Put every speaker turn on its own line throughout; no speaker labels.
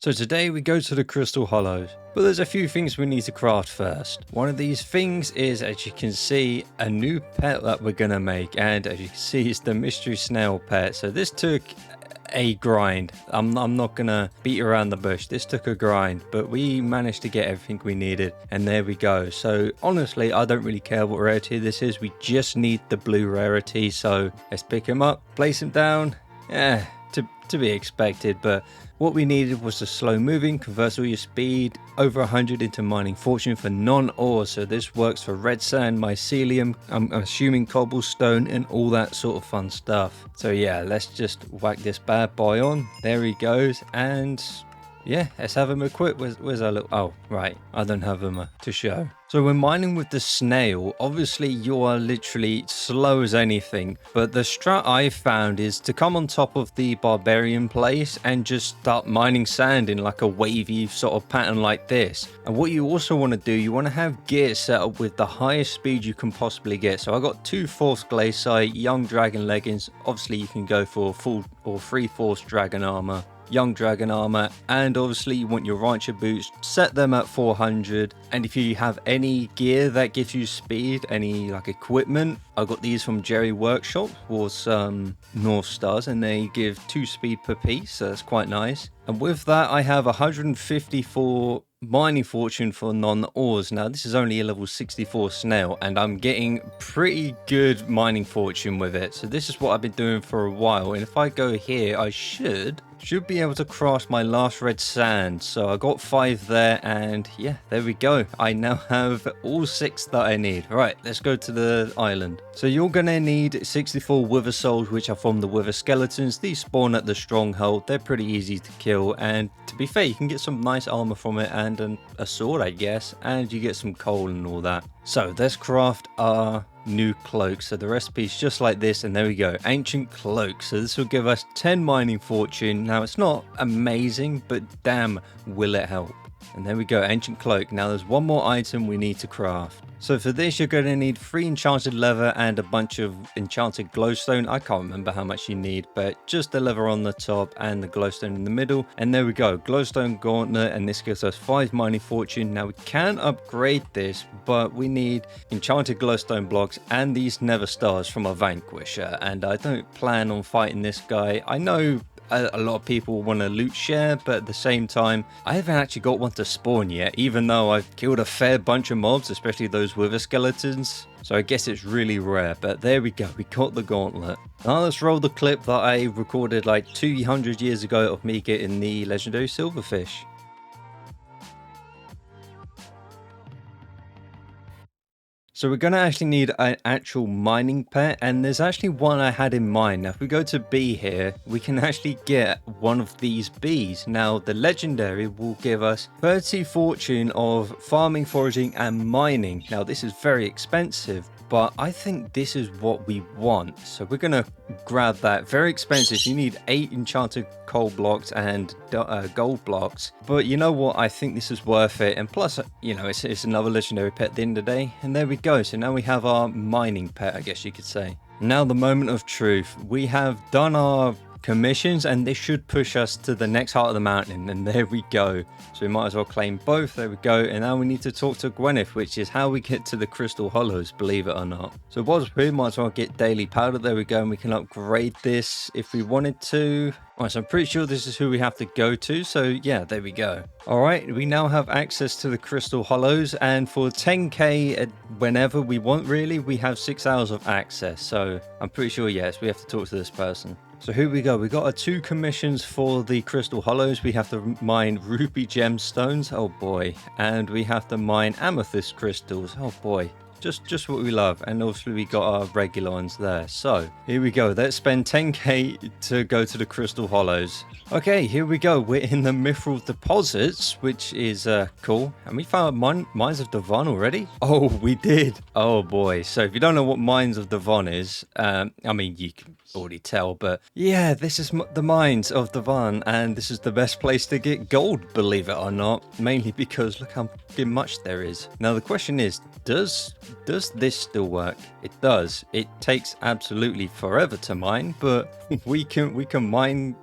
So today we go to the Crystal Hollows, but there's a few things we need to craft first. One of these things is, as you can see, a new pet that we're gonna make, and as you can see, it's the mystery snail pet. So this took a grind. I'm not gonna beat around the bush. This took a grind, but we managed to get everything we needed, and there we go. So honestly, I don't really care what rarity this is. We just need the blue rarity. So let's pick him up, place him down. Yeah, to be expected, but what we needed was the slow moving, converts all your speed over 100 into mining fortune for non-ore. So this works for red sand, mycelium, I'm assuming cobblestone, and all that sort of fun stuff. So yeah, let's just whack this bad boy on. There he goes, and yeah, let's have him equipped. Where's our little... Oh, right. I don't have him to show. So when mining with the snail, obviously you are literally slow as anything. But the strat I found is to come on top of the barbarian place and just start mining sand in like a wavy sort of pattern like this. And what you also want to do, you want to have gear set up with the highest speed you can possibly get. So I got 2 Force Glaciite, Young Dragon leggings. Obviously you can go for full or 3 Force Dragon armor. Young Dragon armor, and obviously you want your Rancher boots, set them at 400. And if you have any gear that gives you speed, any like equipment, I got these from Jerry Workshop or some North Stars, and they give 2 speed per piece, so that's quite nice. And with that I have 154 mining fortune for non-ores. Now this is only a level 64 snail, and I'm getting pretty good mining fortune with it. So this is what I've been doing for a while, and if I go here I should be able to craft my last red sand. So I got 5 there, and yeah, there we go. I now have all 6 that I need. Right, let's go to the island. So you're gonna need 64 wither souls, which are from the wither skeletons. These spawn at the stronghold. They're pretty easy to kill, and to be fair, you can get some nice armor from it, and a sword I guess, and you get some coal and all that. So let's craft our new cloak. So the recipe is just like this, and there we go, ancient cloak. So this will give us 10 mining fortune. Now it's not amazing, but damn will it help. And there we go, ancient cloak. Now there's one more item we need to craft. So for this you're going to need 3 enchanted leather and a bunch of enchanted glowstone. I can't remember how much you need, but just the leather on the top and the glowstone in the middle. And there we go, glowstone gauntlet, and this gives us 5 mining fortune. Now we can upgrade this, but we need enchanted glowstone blocks and these nether stars from a vanquisher, and I don't plan on fighting this guy. I know a lot of people want to loot share, but at the same time I haven't actually got one to spawn yet, even though I've killed a fair bunch of mobs, especially those wither skeletons. So I guess it's really rare, but there we go, we got the gauntlet. Now let's roll the clip that I recorded like 200 years ago of me getting the legendary silverfish. So we're going to actually need an actual mining pet, and there's actually one I had in mind. Now if we go to B here, we can actually get one of these bees. Now the legendary will give us 30 fortune of farming, foraging and mining. Now this is very expensive, but I think this is what we want. So we're going to grab that. Very expensive. You need 8 enchanted coal blocks and gold blocks. But you know what? I think this is worth it. And plus, you know, it's another legendary pet at the end of the day. And there we go. So now we have our mining pet, I guess you could say. Now the moment of truth. We have done our commissions, and this should push us to the next heart of the mountain, and there we go. So we might as well claim both. There we go. And now we need to talk to Gwyneth, which is how we get to the Crystal Hollows, believe it or not. So whilst we might as well get daily powder. There we go, and we can upgrade this if we wanted to. Alright, so I'm pretty sure this is who we have to go to. So yeah, there we go. Alright, we now have access to the Crystal Hollows, and for 10k whenever we want, really, we have 6 hours of access. So I'm pretty sure, yes, we have to talk to this person. So here we go. We got our 2 commissions for the Crystal Hollows. We have to mine ruby gemstones, oh boy, and we have to mine amethyst crystals, oh boy. Just what we love. And obviously we got our regular ones there. So here we go, let's spend 10k to go to the Crystal Hollows. Okay, here we go. We're in the Mithril deposits, which is cool. And we found Mines of Devon already. Oh, we did. Oh boy. So if you don't know what Mines of Devon is, I mean, you can already tell, but yeah, this is the Mines of Devon, and this is the best place to get gold, believe it or not, mainly because look how much there is. Now the question is, does this still work? It does. It takes absolutely forever to mine, but we can mine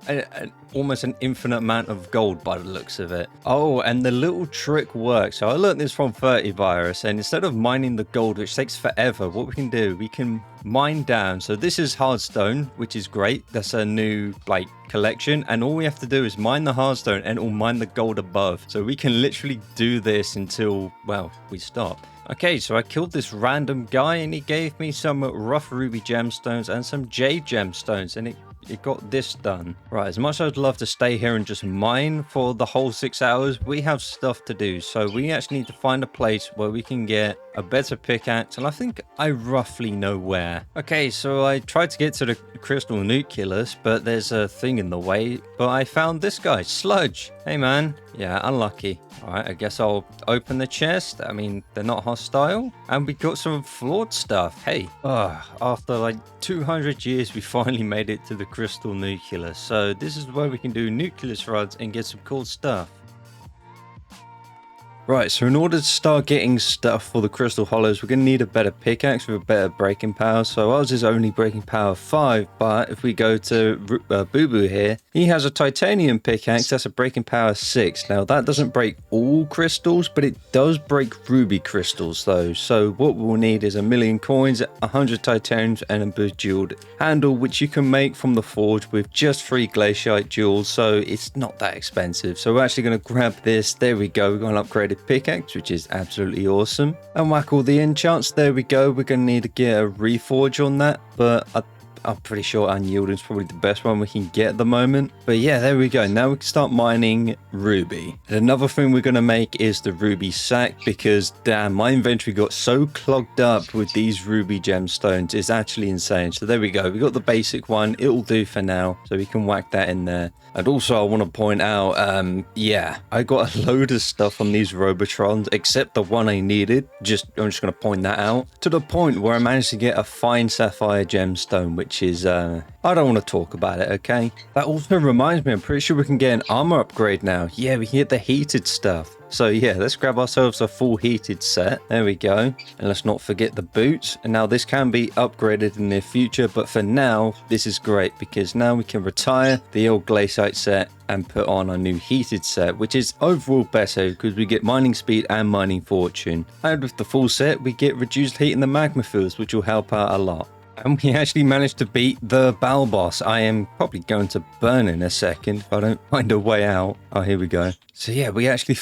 almost an infinite amount of gold by the looks of it. Oh, and the little trick works. So I learned this from 30 Virus, and instead of mining the gold, which takes forever, what we can do, we can mine down. So this is hardstone, which is great. That's a new like collection, and all we have to do is mine the hardstone and it'll mine the gold above. So we can literally do this until, well, we stop. Okay, so I killed this random guy and he gave me some rough ruby gemstones and some jade gemstones, and it got this done. Right, as much as I'd love to stay here and just mine for the whole 6 hours, we have stuff to do. So we actually need to find a place where we can get a better pickaxe, and I think I roughly know where. Okay, so I tried to get to the crystal nucleus, but there's a thing in the way. But I found this guy, Sludge. Hey man. Yeah, unlucky. Alright, I guess I'll open the chest. I mean, they're not hostile. And we got some flawed stuff. Hey, after like 200 years, we finally made it to the crystal nucleus. So this is where we can do nucleus rods and get some cool stuff. Right, so in order to start getting stuff for the crystal hollows, we're going to need a better pickaxe with a better breaking power. So ours is only breaking power 5, but if we go to Boo Boo here, he has a titanium pickaxe that's a breaking power 6. Now that doesn't break all crystals, but it does break ruby crystals though. So what we'll need is 1,000,000 coins, 100 titaniums, and a bejeweled handle, which you can make from the forge with just 3 glaciite jewels. So it's not that expensive. So we're actually going to grab this. There we go. We're going to upgrade it. Pickaxe, which is absolutely awesome, and whack all the enchants. There we go. We're going to need to get a reforge on that, but I'm pretty sure unyielding is probably the best one we can get at the moment. But yeah, there we go. Now we can start mining ruby. And another thing we're going to make is the ruby sack, because damn, my inventory got so clogged up with these ruby gemstones. It's actually insane. So there we go. We got the basic one. It'll do for now. So we can whack that in there. And also I want to point out, yeah, I got a load of stuff on these Robotrons, except the one I needed. I'm just going to point that out, to the point where I managed to get a fine sapphire gemstone, which is, I don't want to talk about it, okay? That also reminds me, I'm pretty sure we can get an armor upgrade now. Yeah, we can get the heated stuff. So yeah, let's grab ourselves a full heated set. There we go. And let's not forget the boots. And now this can be upgraded in the future, but for now, this is great because now we can retire the old glaciite set and put on a new heated set, which is overall better because we get mining speed and mining fortune. And with the full set, we get reduced heat in the magma fields, which will help out a lot. And we actually managed to beat the Bal boss. I am probably going to burn in a second if I don't find a way out. Oh, here we go. So yeah, we actually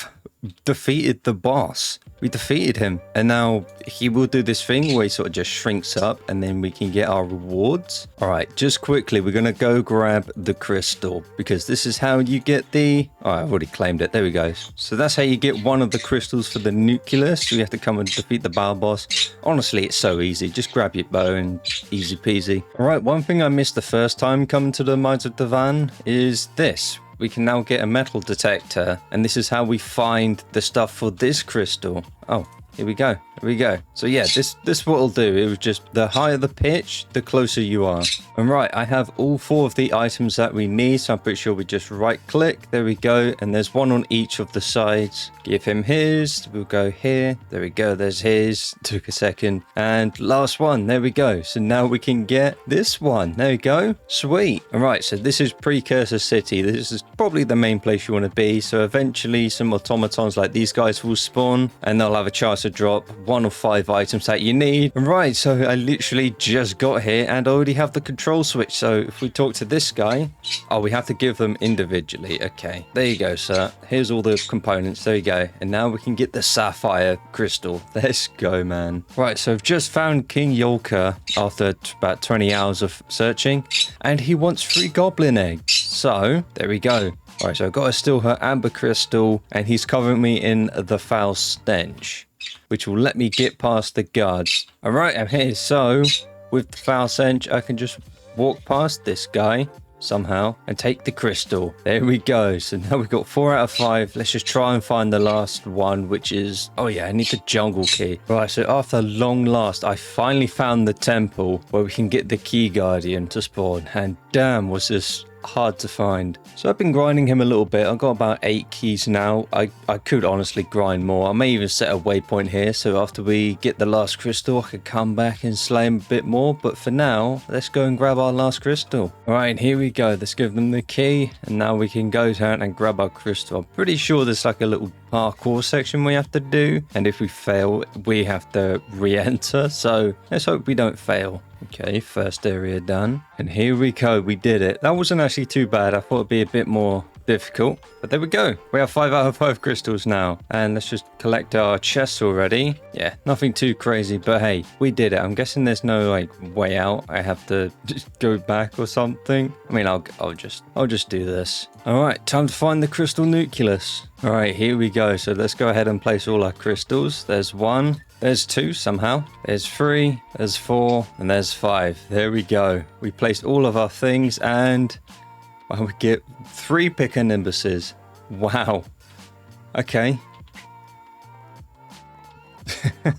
defeated the boss. We defeated him, and now he will do this thing where he sort of just shrinks up, and then we can get our rewards. All right, just quickly, we're gonna go grab the crystal, because this is how you get the, oh, I've already claimed it. There we go. So that's how you get one of the crystals for the nucleus. You have to come and defeat the Bal boss. Honestly, it's so easy. Just grab your bow and easy peasy. All right, one thing I missed the first time coming to the mines of Devan is this. We can now get a metal detector, and this is how we find the stuff for this crystal. Oh, here we go. Here we go. So yeah, this what it'll do. It was just the higher the pitch, the closer you are. And right, I have all 4 of the items that we need, so I'm pretty sure we just right click. There we go. And there's one on each of the sides. Give him his. We'll go here. There we go. There's his. Took a second. And last one. There we go. So now we can get this one. There we go. Sweet. All right, so this is Precursor City. This is probably the main place you want to be. So eventually some automatons like these guys will spawn, and they'll have a chance to drop 1 of 5 items that you need. Right, so I literally just got here and I already have the control switch. So if we talk to this guy, oh, we have to give them individually. Okay, there you go, sir. Here's all the components. There you go. And now we can get the sapphire crystal. Let's go, man. Right, so I've just found King Yolka after about 20 hours of searching, and he wants 3 goblin eggs. So there we go. All right, so I've got to steal her amber crystal, and he's covering me in the foul stench, which will let me get past the guards. All right, I'm here. So with the foul stench, I can just walk past this guy somehow and take the crystal. There we go. So now we've got 4 out of 5. Let's just try and find the last one, which is, oh yeah, I need the jungle key. Right, so after long last, I finally found the temple where we can get the key guardian to spawn, and damn, was this hard to find. So I've been grinding him a little bit. I've got about 8 keys now. I could honestly grind more. I may even set a waypoint here, so after we get the last crystal I could come back and slay him a bit more. But for now, let's go and grab our last crystal. Alright, here we go. Let's give them the key, and now we can go down and grab our crystal. I'm pretty sure there's like a little parkour section we have to do, and if we fail we have to re-enter, so let's hope we don't fail. Okay, first area done, and here we go. We did it. That wasn't actually too bad. I thought it'd be a bit more difficult, but there we go. We have 5 out of 5 crystals now, and let's just collect our chests already. Yeah, nothing too crazy, but hey, we did it. I'm guessing there's no like way out. I have to just go back or something. I mean, I'll just do this. All right, time to find the crystal nucleus. All right, here we go. So let's go ahead and place all our crystals. There's 1, there's 2 somehow, there's 3, there's 4, and there's 5. There we go. We placed all of our things, and well, we get 3 picker nimbuses. Wow. Okay.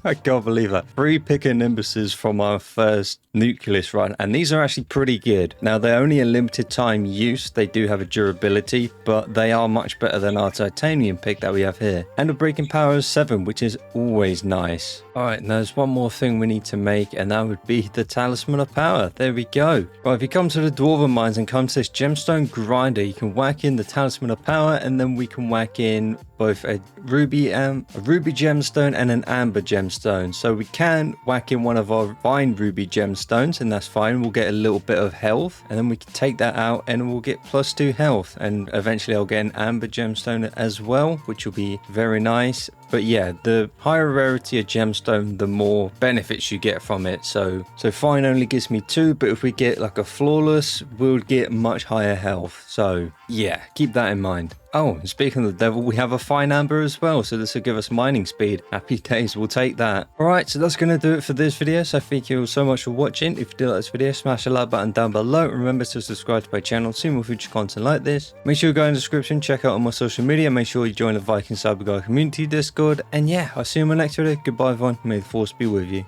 I can't believe that. 3 picker nimbuses from our first Nucleus run, and these are actually pretty good. Now, they're only a limited time use. They do have a durability, but they are much better than our titanium pick that we have here. And a breaking power of 7, which is always nice. All right, now there's one more thing we need to make, and that would be the talisman of power. There we go. Right, if you come to the dwarven mines and come to this gemstone grinder, you can whack in the talisman of power, and then we can whack in both a ruby gemstone and an amber gemstone. So we can whack in one of our fine ruby gemstones, and that's fine. We'll get a little bit of health, and then we can take that out and we'll get +2 health, and eventually I'll get an amber gemstone as well, which will be very nice. But yeah, the higher rarity a gemstone, the more benefits you get from it. So fine only gives me 2, but if we get like a flawless, we'll get much higher health. So yeah, keep that in mind. Oh, and speaking of the devil, we have a fine amber as well, so this will give us mining speed. Happy days, we'll take that. Alright, so that's going to do it for this video, so thank you all so much for watching. If you did like this video, smash the like button down below. Remember to subscribe to my channel to see more future content like this. Make sure you go in the description, check out all my social media, make sure you join the Viking Cyberguy community Discord, and yeah, I'll see you in my next video. Goodbye everyone, may the force be with you.